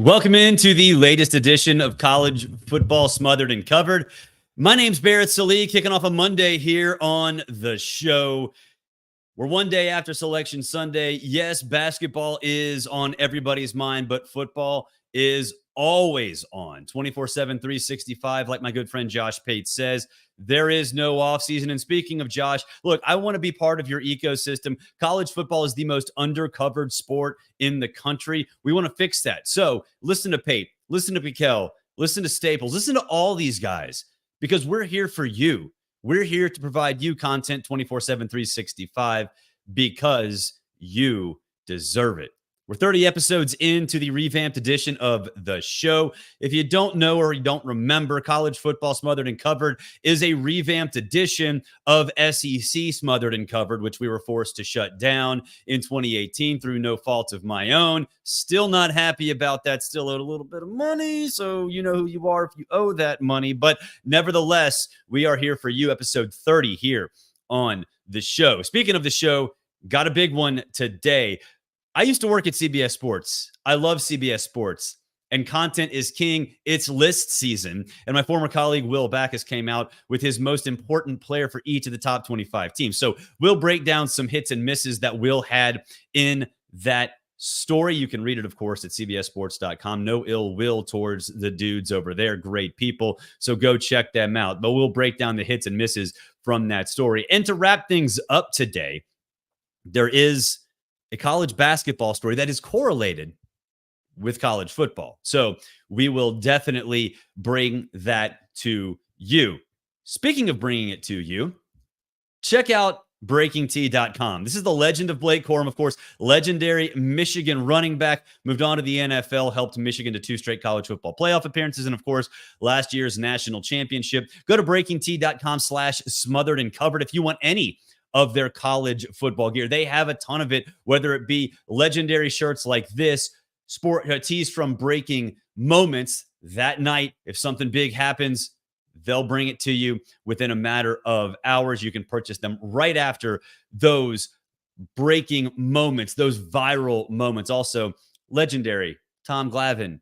Welcome into the latest edition of College Football Smothered and Covered. My name's Barrett Salee, kicking off a Monday here on the show. We're one day after Selection Sunday. Yes, basketball is on everybody's mind, but football is always on 24/7, 365. Like my good friend Josh Pate says, there is no offseason. And speaking of Josh, look, I want to be part of your ecosystem. College football is the most undercovered sport in the country. We want to fix that. So listen to Pate, listen to Piquel, listen to Staples, listen to all these guys because we're here for you. We're here to provide you content 24/7, 365 because you deserve it. We're 30 episodes into the revamped edition of the show. If you don't know or you don't remember, College Football Smothered and Covered is a revamped edition of SEC Smothered and Covered, which we were forced to shut down in 2018 through no fault of my own. Still not happy about that. Still owed a little bit of money, so you know who you are if you owe that money. But nevertheless, we are here for you, episode 30 here on the show. Speaking of the show, got a big one today. I used to work at CBS Sports. I love CBS Sports, and content is king. It's list season, and my former colleague Will Backus came out with his most important player for each of the top 25 teams. So we'll break down some hits and misses that Will had in that story. You can read it, of course, at cbssports.com. No ill will towards the dudes over there. Great people. So go check them out. But we'll break down the hits and misses from that story. And to wrap things up today, there is a college basketball story that is correlated with college football. So we will definitely bring that to you. Speaking of bringing it to you, check out BreakingT.com. This is the legend of Blake Corum, of course, legendary Michigan running back, moved on to the NFL, helped Michigan to 2 straight college football playoff appearances, and of course, last year's national championship. Go to BreakingT.com/smothered and covered if you want any of their college football gear. They have a ton of it, whether it be legendary shirts like this, sport tees from Breaking Moments. That night, if something big happens, they'll bring it to you within a matter of hours. You can purchase them right after those breaking moments, those viral moments. Also, legendary Tom Glavine,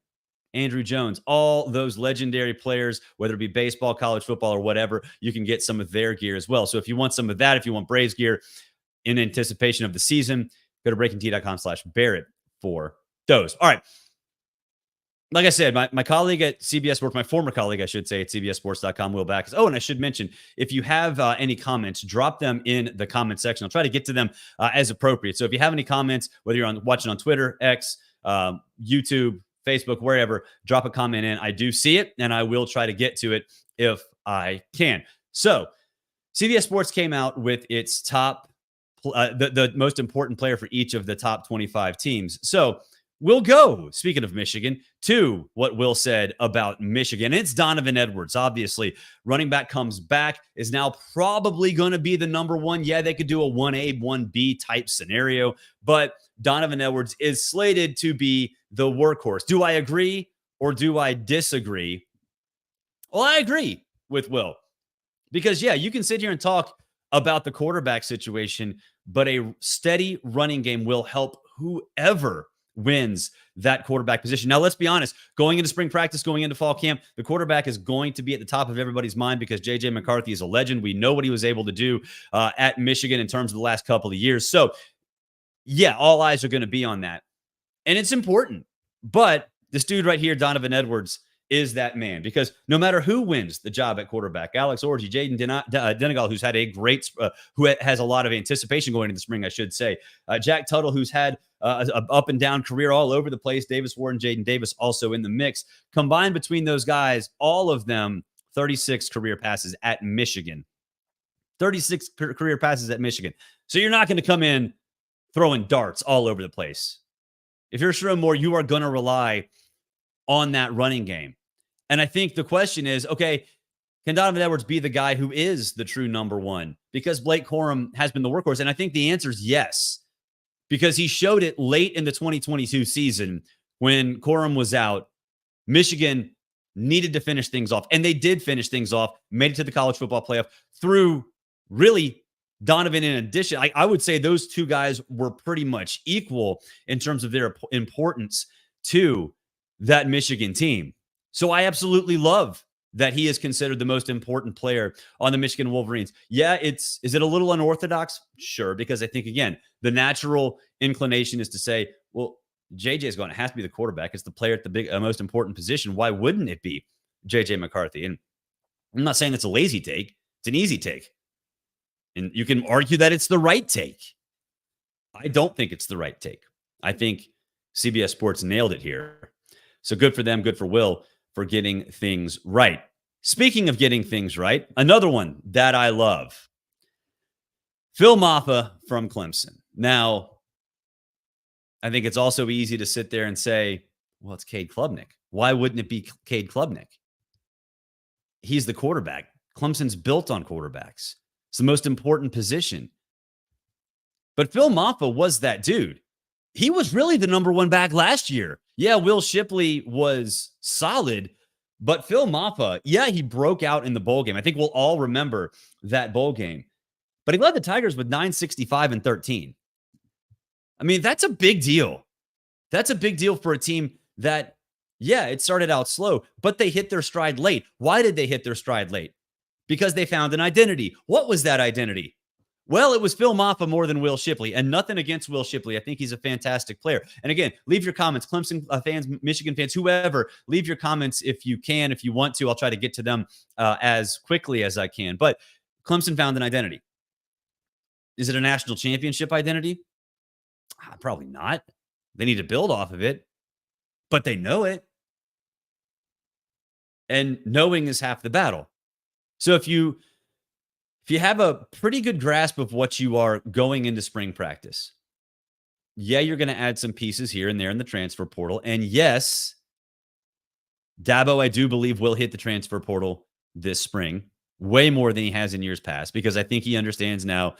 Andrew Jones, all those legendary players, whether it be baseball, college football, or whatever, you can get some of their gear as well. So if you want some of that, if you want Braves gear in anticipation of the season, go to breakingT.com/Barrett for those. All right. Like I said, my colleague at CBS Sports, my former colleague, I should say, at CBSSports.com, Will Backus. Oh, and I should mention, if you have any comments, drop them in the comment section. I'll try to get to them as appropriate. So if you have any comments, whether you're watching on Twitter, X, YouTube, Facebook, wherever, drop a comment in. I do see it, and I will try to get to it if I can. So CBS Sports came out with its top, the most important player for each of the top 25 teams. So we'll go, speaking of Michigan, to what Will said about Michigan. It's Donovan Edwards, obviously. Running back comes back, is now probably going to be the number one. Yeah, they could do a 1A, 1B type scenario, but Donovan Edwards is slated to be the workhorse. Do I agree or do I disagree? Well, I agree with Will because, yeah, you can sit here and talk about the quarterback situation, but a steady running game will help whoever wins that quarterback position. Now, let's be honest, going into spring practice, going into fall camp, the quarterback is going to be at the top of everybody's mind because J.J. McCarthy is a legend. We know what he was able to do at Michigan in terms of the last couple of years. So, yeah, all eyes are going to be on that. And it's important. But this dude right here, Donovan Edwards, is that man because no matter who wins the job at quarterback, Alex Orji, Jaden Denegal, who's had a great, who has a lot of anticipation going into the spring, I should say, Jack Tuttle, who's had an up and down career all over the place, Davis Ward and Jaden Davis also in the mix. Combined between those guys, all of them, 36 career passes at Michigan. 36 career passes at Michigan. So you're not going to come in throwing darts all over the place. If you're Sherrone Moore, you are going to rely on that running game. And I think the question is, okay, can Donovan Edwards be the guy who is the true number one? Because Blake Corum has been the workhorse. And I think the answer is yes, because he showed it late in the 2022 season when Corum was out. Michigan needed to finish things off, and they did finish things off, made it to the college football playoff through really Donovan in addition. I would say those two guys were pretty much equal in terms of their importance to that Michigan team. So I absolutely love that he is considered the most important player on the Michigan Wolverines. Yeah, is it a little unorthodox? Sure, because I think, again, the natural inclination is to say, well, JJ is going to have to be the quarterback. It's the player at the most important position. Why wouldn't it be JJ McCarthy? And I'm not saying it's a lazy take. It's an easy take. And you can argue that it's the right take. I don't think it's the right take. I think CBS Sports nailed it here. So good for them, good for Will for getting things right. Speaking of getting things right, another one that I love, Phil Maffa from Clemson. Now, I think it's also easy to sit there and say, well, it's Cade Klubnik. Why wouldn't it be Cade Klubnik? He's the quarterback. Clemson's built on quarterbacks. It's the most important position. But Phil Maffa was that dude. He was really the number one back last year. Yeah, Will Shipley was solid, but Phil Maffa, yeah, he broke out in the bowl game. I think we'll all remember that bowl game. But he led the Tigers with 965 and 13. I mean, that's a big deal. That's a big deal for a team that, yeah, it started out slow, but they hit their stride late. Why did they hit their stride late? Because they found an identity. What was that identity? Well, it was Phil Maffa more than Will Shipley, and nothing against Will Shipley. I think he's a fantastic player. And again, leave your comments, Clemson fans, Michigan fans, whoever, leave your comments if you can, if you want to. I'll try to get to them as quickly as I can. But Clemson found an identity. Is it a national championship identity? Probably not. They need to build off of it, but they know it. And knowing is half the battle. So if you have a pretty good grasp of what you are going into spring practice, yeah, you're going to add some pieces here and there in the transfer portal. And yes, Dabo, I do believe, will hit the transfer portal this spring, way more than he has in years past, because I think he understands now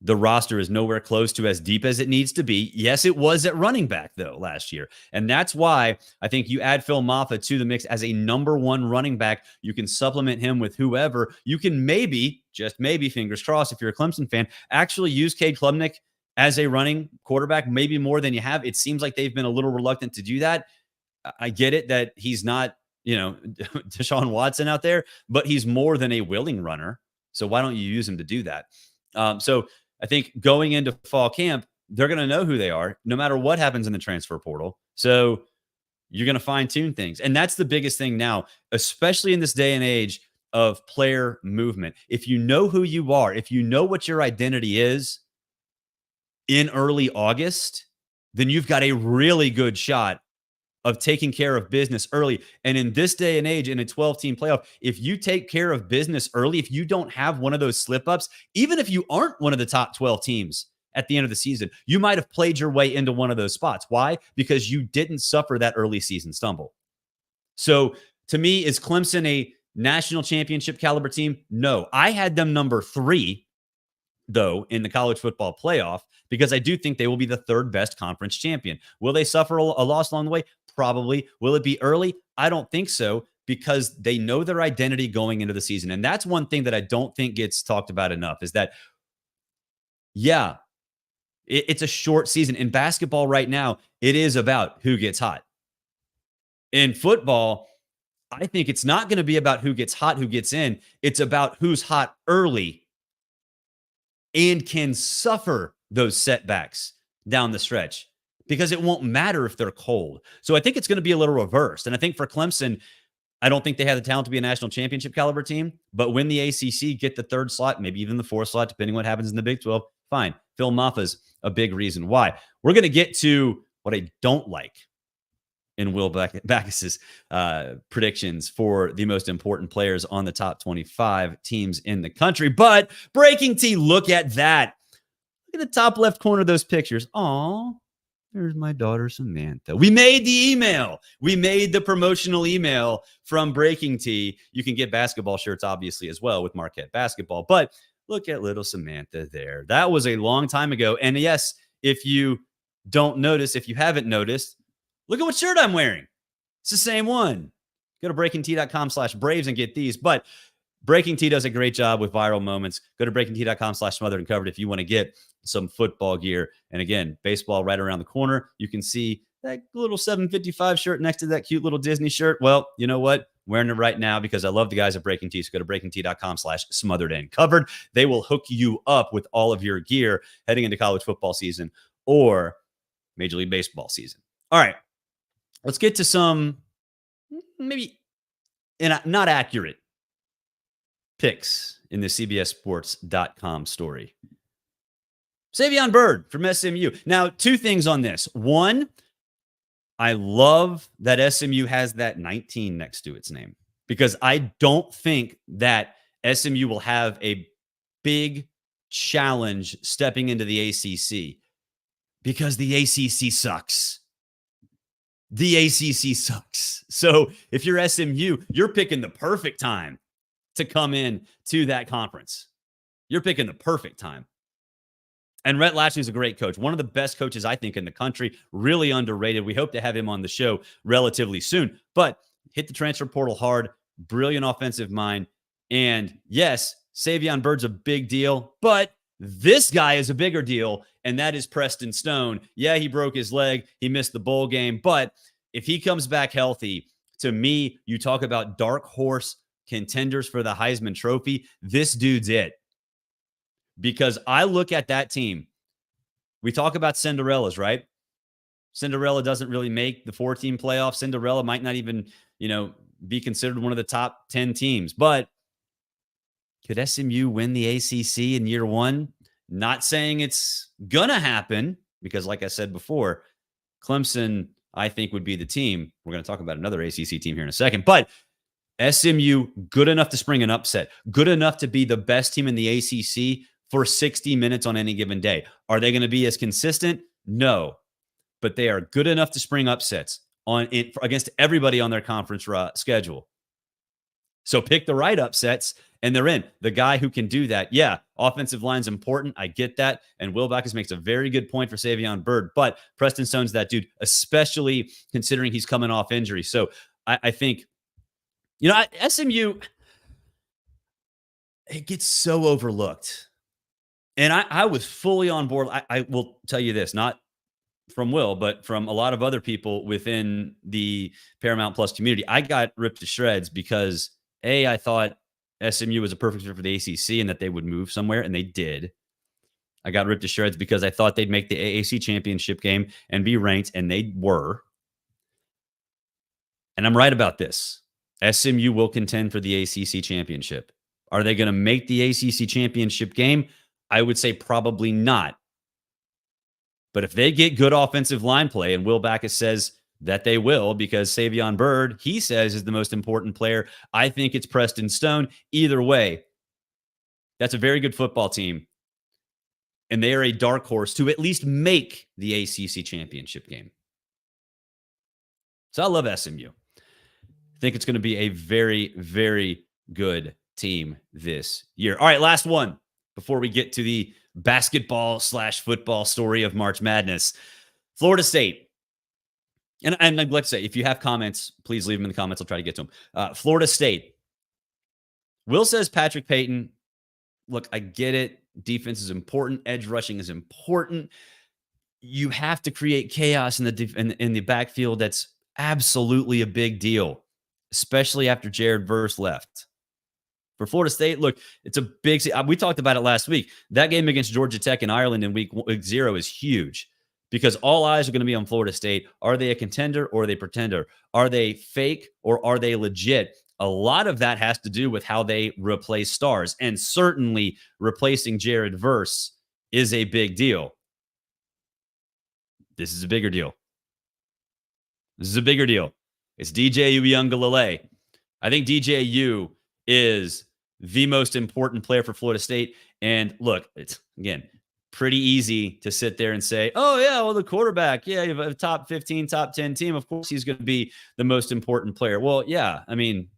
the roster is nowhere close to as deep as it needs to be. Yes, it was at running back, though, last year. And that's why I think you add Phil Maffa to the mix as a number one running back. You can supplement him with whoever. You can maybe, just maybe, fingers crossed, if you're a Clemson fan, actually use Cade Klubnik as a running quarterback, maybe more than you have. It seems like they've been a little reluctant to do that. I get it that he's not, Deshaun Watson out there, but he's more than a willing runner. So why don't you use him to do that? So I think going into fall camp, they're going to know who they are no matter what happens in the transfer portal. So you're going to fine tune things. And that's the biggest thing now, especially in this day and age of player movement. If you know who you are, if you know what your identity is in early August, then you've got a really good shot of taking care of business early. And in this day and age, in a 12-team playoff, if you take care of business early, if you don't have one of those slip-ups, even if you aren't one of the top 12 teams at the end of the season, you might have played your way into one of those spots. Why? Because you didn't suffer that early season stumble. So to me, is Clemson a national championship caliber team? No. I had them number 3, though, in the college football playoff, because I do think they will be the third best conference champion. Will they suffer a loss along the way? Probably. Will it be early? I don't think so, because they know their identity going into the season. And that's one thing that I don't think gets talked about enough, is that, yeah, it's a short season. In basketball right now, it is about who gets hot. In football, I think it's not going to be about who gets hot, who gets in. It's about who's hot early and can suffer those setbacks down the stretch, because it won't matter if they're cold. So I think it's going to be a little reversed. And I think for Clemson, I don't think they have the talent to be a national championship caliber team, but when the ACC get the 3rd slot, maybe even the 4th slot, depending what happens in the Big 12, fine. Phil Maffa's a big reason why. We're going to get to what I don't like in Will Backus's predictions for the most important players on the top 25 teams in the country. But Breaking T, look at that. Look at the top left corner of those pictures. Aw, there's my daughter, Samantha. We made the email. We made the promotional email from Breaking T. You can get basketball shirts, obviously, as well with Marquette Basketball. But look at little Samantha there. That was a long time ago. And yes, if you don't notice, if you haven't noticed, look at what shirt I'm wearing. It's the same one. Go to breakingt.com/Braves and get these. But Breaking T does a great job with viral moments. Go to breakingt.com/Smothered and Covered if you want to get some football gear. And again, baseball right around the corner. You can see that little 755 shirt next to that cute little Disney shirt? Well, you know what? I'm wearing it right now because I love the guys at Breaking Tea. So go to breakingtea.com/smothered and covered. They will hook you up with all of your gear heading into college football season or Major League Baseball season. All right, let's get to some maybe not accurate picks in the CBSSports.com story. Savion Byrd from SMU. Now, two things on this. One, I love that SMU has that 19 next to its name because I don't think that SMU will have a big challenge stepping into the ACC because the ACC sucks. The ACC sucks. So if you're SMU, you're picking the perfect time to come in to that conference. You're picking the perfect time. And Rhett Lashley is a great coach. One of the best coaches, I think, in the country. Really underrated. We hope to have him on the show relatively soon. But hit the transfer portal hard. Brilliant offensive mind. And yes, Savion Byrd's a big deal. But this guy is a bigger deal, and that is Preston Stone. Yeah, he broke his leg. He missed the bowl game. But if he comes back healthy, to me, you talk about dark horse contenders for the Heisman Trophy. This dude's it. Because I look at that team. We talk about Cinderellas, right? Cinderella doesn't really make the 4-team playoff. Cinderella might not even, be considered one of the top 10 teams. But could SMU win the ACC in year one? Not saying it's going to happen because, like I said before, Clemson, I think, would be the team. We're going to talk about another ACC team here in a second. But SMU, good enough to spring an upset. Good enough to be the best team in the ACC for 60 minutes on any given day. Are they going to be as consistent? No. But they are good enough to spring upsets against everybody on their conference schedule. So pick the right upsets, and they're in. The guy who can do that, yeah, offensive line's important. I get that. And Will Backus makes a very good point for Savion Byrd. But Preston Stone's that dude, especially considering he's coming off injury. So I think, SMU, it gets so overlooked. And I was fully on board. I will tell you this, not from Will, but from a lot of other people within the Paramount Plus community. I got ripped to shreds because, A, I thought SMU was a perfect fit for the ACC and that they would move somewhere, and they did. I got ripped to shreds because I thought they'd make the AAC championship game and be ranked, and they were. And I'm right about this. SMU will contend for the ACC championship. Are they going to make the ACC championship game? I would say probably not. But if they get good offensive line play, and Will Backus says that they will because Savion Byrd, he says, is the most important player, I think it's Preston Stone. Either way, that's a very good football team. And they are a dark horse to at least make the ACC championship game. So I love SMU. I think it's going to be a very, very good team this year. All right, last one before we get to the basketball/football story of March Madness. Florida State. And let's say, if you have comments, please leave them in the comments. I'll try to get to them. Florida State. Will says Patrick Payton. Look, I get it. Defense is important. Edge rushing is important. You have to create chaos in the backfield. That's absolutely a big deal, especially after Jared Verse left. For Florida State, look, it's a big. We talked about it last week. That game against Georgia Tech in Ireland in week 0 is huge because all eyes are going to be on Florida State. Are they a contender or are they a pretender? Are they fake or are they legit? A lot of that has to do with how they replace stars. And certainly replacing Jared Verse is a big deal. This is a bigger deal. This is a bigger deal. It's DJ Uiagalelei. I think DJU is the most important player for Florida State. And look, it's, again, pretty easy to sit there and say, oh, yeah, well, the quarterback, yeah, you have a top 15, top 10 team. Of course, he's going to be the most important player. Well, yeah, I mean,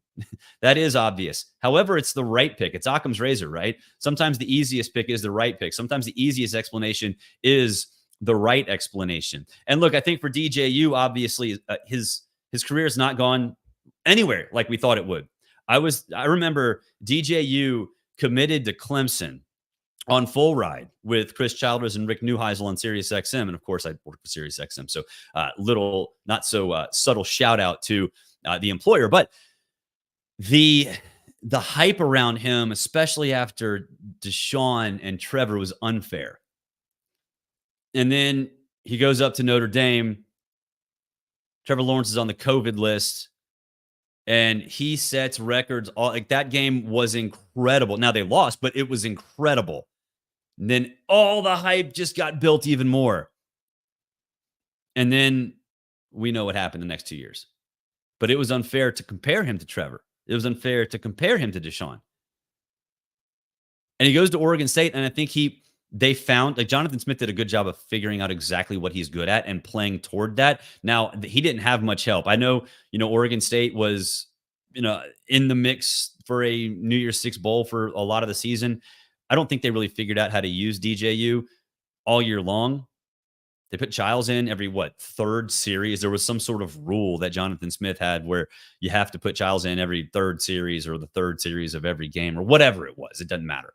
that is obvious. However, it's the right pick. It's Occam's razor, right? Sometimes the easiest pick is the right pick. Sometimes the easiest explanation is the right explanation. And look, I think for DJU, obviously, his career has not gone anywhere like we thought it would. I remember DJU committed to Clemson on Full Ride with Chris Childress and Rick Neuheisel on Sirius XM. And of course, I work with Sirius XM. So little, not so subtle shout out to the employer. But the hype around him, especially after Deshaun and Trevor, was unfair. And then he goes up to Notre Dame. Trevor Lawrence is on the COVID list. And he sets records. Like, that game was incredible. Now they lost, but it was incredible. And then all the hype just got built even more. And then we know what happened the next 2 years. But it was unfair to compare him to Trevor. It was unfair to compare him to Deshaun. And he goes to Oregon State, and I think they found, like, Jonathan Smith did a good job of figuring out exactly what he's good at and playing toward that. Now, he didn't have much help. I know, Oregon State was, in the mix for a New Year's Six bowl for a lot of the season. I don't think they really figured out how to use DJU all year long. They put Childs in every, third series. There was some sort of rule that Jonathan Smith had where you have to put Childs in every third series or the third series of every game or whatever it was. It doesn't matter.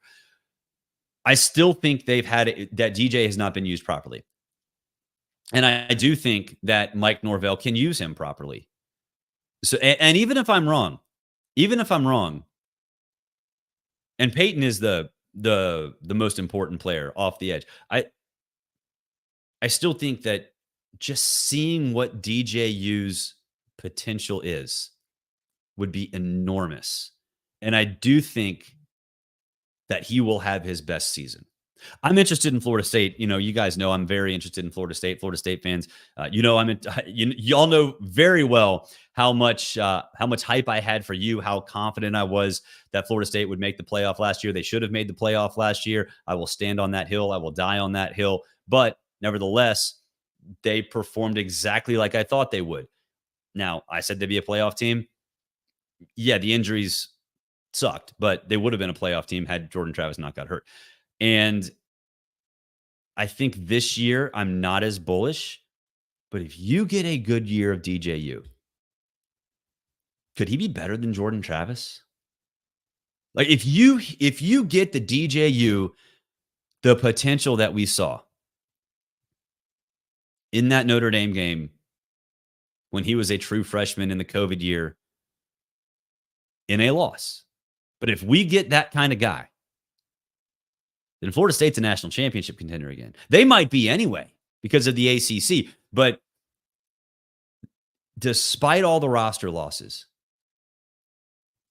I still think they've had it, that DJ has not been used properly. And I do think that Mike Norvell can use him properly. So, and even if I'm wrong, and Peyton is the most important player off the edge, I still think that just seeing what DJU's potential is would be enormous. And I do think that he will have his best season. I'm interested in Florida State. You guys know I'm very interested in Florida State. Florida State fans, y'all know very well how much hype I had for you, how confident I was that Florida State would make the playoff last year. They should have made the playoff last year. I will stand on that hill. I will die on that hill. But nevertheless, they performed exactly like I thought they would. Now, I said they'd be a playoff team. Yeah, the injuries sucked, but they would have been a playoff team had Jordan Travis not got hurt. And I think this year I'm not as bullish, but if you get a good year of DJU, could he be better than Jordan Travis? Like, if you get the DJU, the potential that we saw in that Notre Dame game when he was a true freshman in the COVID year in a loss. But if we get that kind of guy, then Florida State's a national championship contender again. They might be anyway because of the ACC. But despite all the roster losses,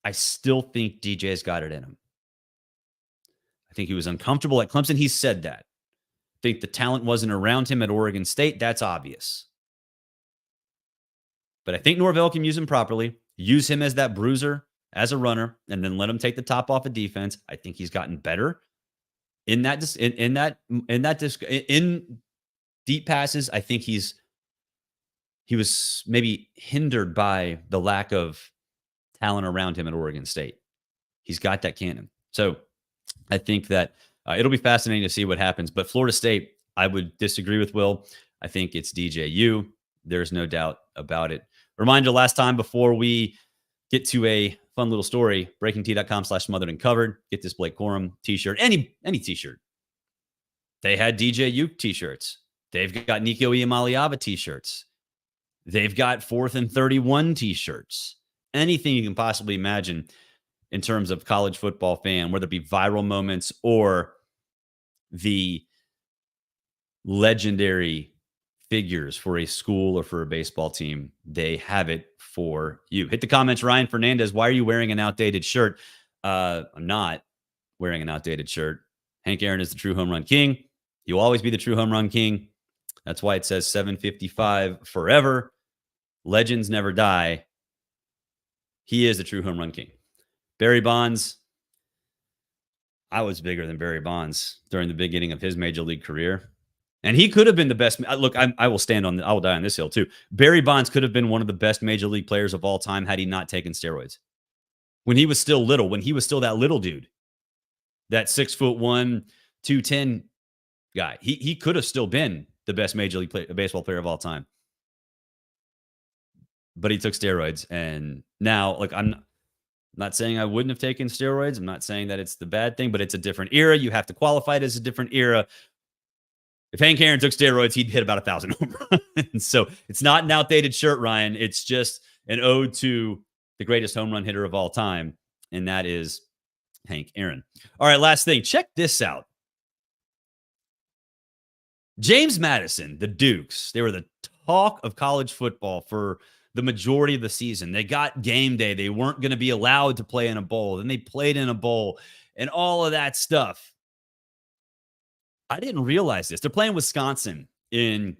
I still think DJ's got it in him. I think he was uncomfortable at Clemson. He said that. I think the talent wasn't around him at Oregon State. That's obvious. But I think Norvell can use him properly, use him as that bruiser, as a runner, and then let him take the top off of defense. I think he's gotten better in deep passes. I think he was maybe hindered by the lack of talent around him at Oregon State. He's got that cannon. So I think that it'll be fascinating to see what happens. But Florida State, I would disagree with Will. I think it's DJU. There's no doubt about it. Reminder, last time before we get to a fun little story, breakingt.com/smotheredandcovered. Get this Blake Corum t-shirt, any t-shirt. They had DJU t-shirts. They've got Nico Iamaleava t-shirts. They've got 4th and 31 t-shirts. Anything you can possibly imagine in terms of college football fan, whether it be viral moments or the legendary figures for a school or for a baseball team, they have it for you. Hit the comments. Ryan Fernandez, why are you wearing an outdated shirt? I'm not wearing an outdated shirt. Hank Aaron is the true home run king. He will always be the true home run king. That's why it says 755 forever. Legends never die. He is the true home run king. Barry Bonds. I was bigger than Barry Bonds during the beginning of his major league career. And he could have been the best. Look, I will die on this hill too. Barry Bonds could have been one of the best major league players of all time had he not taken steroids. When he was still little, when he was still that little dude, that 6'1", 210 guy, he could have still been the best major league baseball player of all time. But he took steroids, and now, look, I'm not saying I wouldn't have taken steroids. I'm not saying that it's the bad thing, but it's a different era. You have to qualify it as a different era. If Hank Aaron took steroids, he'd hit about 1,000 home runs. So it's not an outdated shirt, Ryan. It's just an ode to the greatest home run hitter of all time, and that is Hank Aaron. All right, last thing. Check this out. James Madison, the Dukes, they were the talk of college football for the majority of the season. They got game day. They weren't going to be allowed to play in a bowl. Then they played in a bowl and all of that stuff. I didn't realize this. They're playing Wisconsin in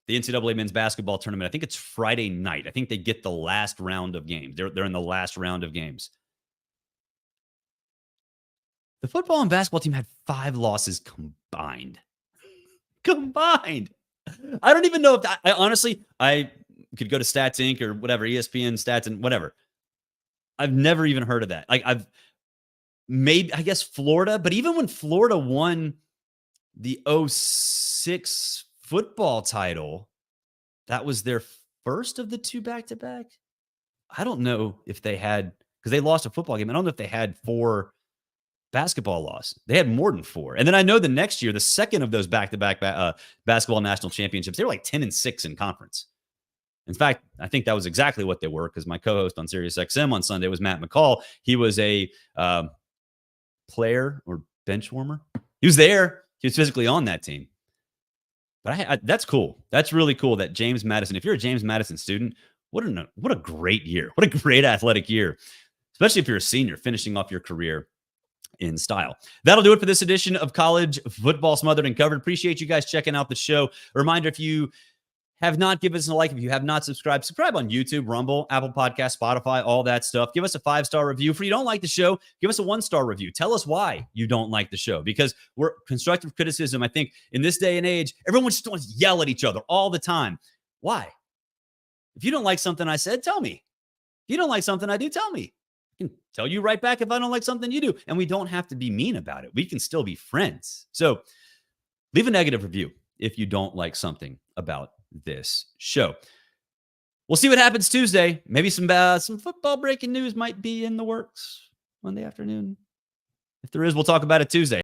the NCAA men's basketball tournament. I think it's Friday night. I think they get the last round of games. They're in the last round of games. The football and basketball team had 5 losses combined. I don't even know if I honestly, I could go to Stats Inc. or whatever, ESPN Stats and whatever. I've never even heard of that. Like I guess Florida, but even when Florida won the 2006 football title, that was their first of the 2 back-to-back. I don't know if they had, because they lost a football game. I don't know if they had 4 basketball loss. They had more than 4. And then I know the next year, the second of those back-to-back basketball national championships, they were like 10-6 in conference. In fact, I think that was exactly what they were, because my co-host on Sirius XM on Sunday was Matt McCall. He was a player or bench warmer. He was there. He was physically on that team. But that's cool. That's really cool that James Madison, if you're a James Madison student, what a great year. What a great athletic year, especially if you're a senior finishing off your career in style. That'll do it for this edition of College Football Smothered and Covered. Appreciate you guys checking out the show. A reminder, if you have not given us a like, if you have not subscribe on YouTube, Rumble, Apple Podcasts, Spotify, all that stuff. Give us a 5-star review. If you don't like the show, give us a 1-star review. Tell us why you don't like the show, because we're constructive criticism. I think in this day and age, everyone just wants to yell at each other all the time. Why? If you don't like something I said, tell me. If you don't like something I do, tell me. I can tell you right back if I don't like something you do. And we don't have to be mean about it. We can still be friends. So leave a negative review if you don't like something about this show. We'll see what happens Tuesday. Maybe some football breaking news might be in the works Monday afternoon. If there is, we'll talk about it Tuesday.